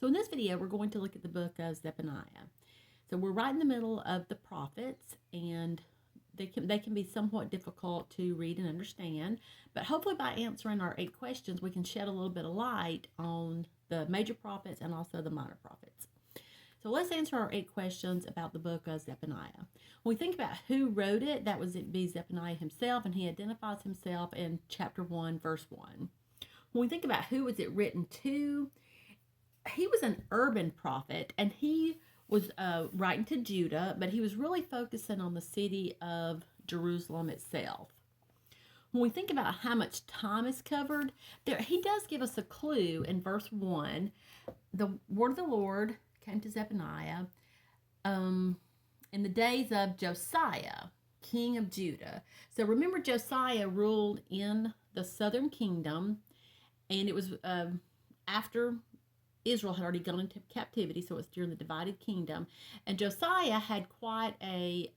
So in this video, we're going to look at the book of Zephaniah. So we're right in the middle of the prophets, and they can be somewhat difficult to read and understand, but hopefully by answering our 8 questions, we can shed a little bit of light on the major prophets and also the minor prophets. So let's answer our 8 questions about the book of Zephaniah. When we think about who wrote it, that would be Zephaniah himself, and he identifies himself in chapter 1, verse 1. When we think about who was it written to, he was an urban prophet, and he was writing to Judah, but he was really focusing on the city of Jerusalem itself. When we think about how much time is covered, he does give us a clue in verse 1. The word of the Lord came to Zephaniah in the days of Josiah, king of Judah. So remember, Josiah ruled in the southern kingdom, and it was after Israel had already gone into captivity, so it's during the divided kingdom. And Josiah had quite a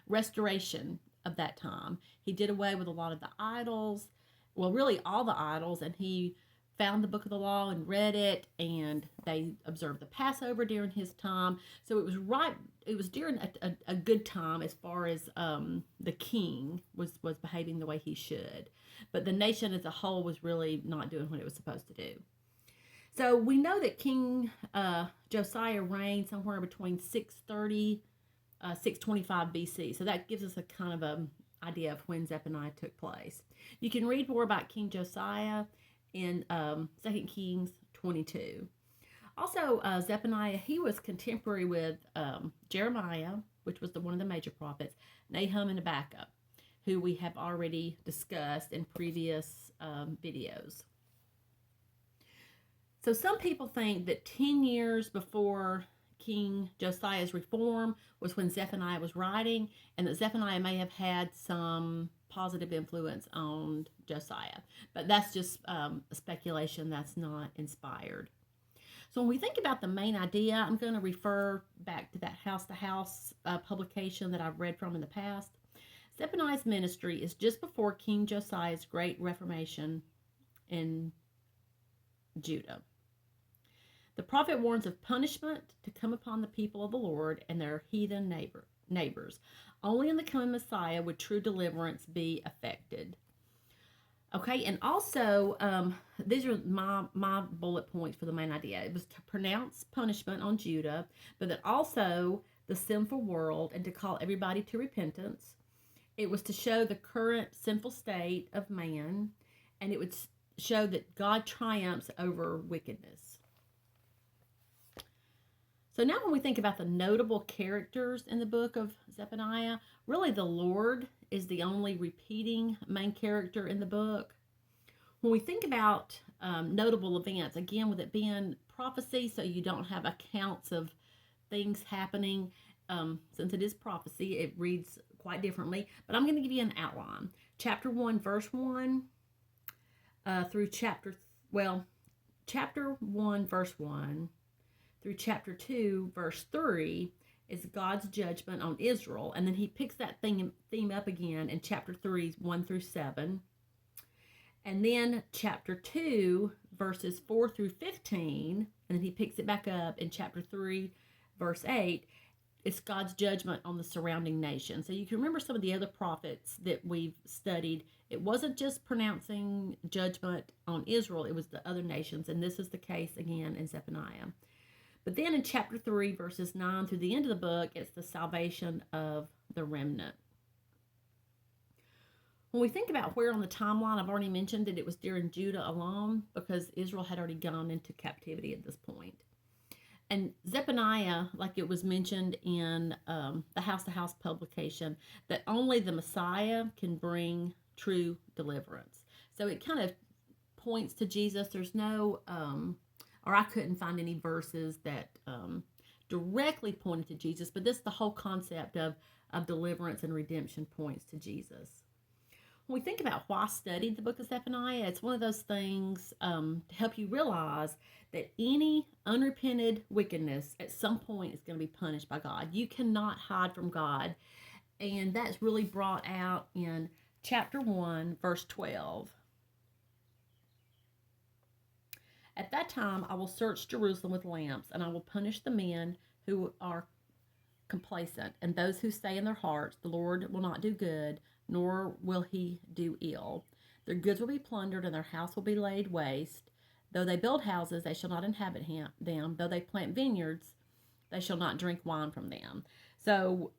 restoration of that time. He did away with a lot of the idols, well, really all the idols, and he found the book of the law and read it, and they observed the Passover during his time. So it was during a good time as far as the king was behaving the way he should. But the nation as a whole was really not doing what it was supposed to do. So we know that King Josiah reigned somewhere between 630, 625 BC. So that gives us a kind of an idea of when Zephaniah took place. You can read more about King Josiah in 2 Kings 22. Also, Zephaniah, he was contemporary with Jeremiah, which was one of the major prophets, Nahum, and Habakkuk, who we have already discussed in previous videos. So some people think that 10 years before King Josiah's reform was when Zephaniah was writing, and that Zephaniah may have had some positive influence on Josiah. But that's just speculation, that's not inspired. So when we think about the main idea, I'm going to refer back to that house-to-house publication that I've read from in the past. Zephaniah's ministry is just before King Josiah's great reformation in Judah. The prophet warns of punishment to come upon the people of the Lord and their heathen neighbors. Only in the coming Messiah would true deliverance be effected. Okay, and also, these are my bullet points for the main idea. It was to pronounce punishment on Judah, but that also the sinful world, and to call everybody to repentance. It was to show the current sinful state of man, and it would show that God triumphs over wickedness. So now when we think about the notable characters in the book of Zephaniah, really the Lord is the only repeating main character in the book. When we think about notable events, again, with it being prophecy, so you don't have accounts of things happening, since it is prophecy, it reads quite differently, but I'm going to give you an outline. Chapter 1, verse 1 through chapter 1, verse 1 through chapter 2, verse 3 is God's judgment on Israel. And then he picks that theme up again in chapter 3, 1 through 7. And then chapter 2, verses 4 through 15, and then he picks it back up in chapter 3, verse 8. It's God's judgment on the surrounding nation. So you can remember some of the other prophets that we've studied. It wasn't just pronouncing judgment on Israel, it was the other nations. And this is the case again in Zephaniah. But then in chapter 3, verses 9 through the end of the book, it's the salvation of the remnant. When we think about where on the timeline, I've already mentioned that it was during Judah alone, because Israel had already gone into captivity at this point. And Zephaniah, like it was mentioned in the house-to-house publication, that only the Messiah can bring true deliverance. So it kind of points to Jesus. There's no, or I couldn't find any verses that directly pointed to Jesus, but this, the whole concept of deliverance and redemption points to Jesus. When we think about why I studied the book of Zephaniah, it's one of those things to help you realize that any unrepented wickedness at some point is going to be punished by God. You cannot hide from God. And that's really brought out in chapter 1, verse 12. At that time, I will search Jerusalem with lamps, and I will punish the men who are complacent, and those who say in their hearts, the Lord will not do good, nor will he do ill. Their goods will be plundered, and their house will be laid waste. Though they build houses, they shall not inhabit them. Though they plant vineyards, they shall not drink wine from them. So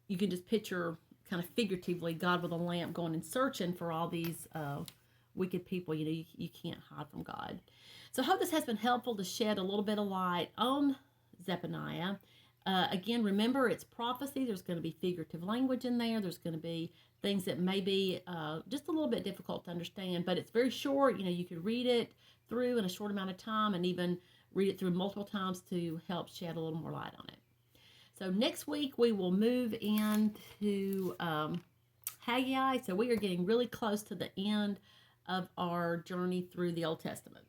you can just picture kind of figuratively God with a lamp going and searching for all these wicked people. You can't hide from God. So I hope this has been helpful to shed a little bit of light on Zephaniah. Again, remember, it's prophecy. There's going to be figurative language in there. There's going to be things that may be just a little bit difficult to understand, but it's very short. You could read it through in a short amount of time and even read it through multiple times to help shed a little more light on it. So next week we will move into Haggai. So we are getting really close to the end of our journey through the Old Testament.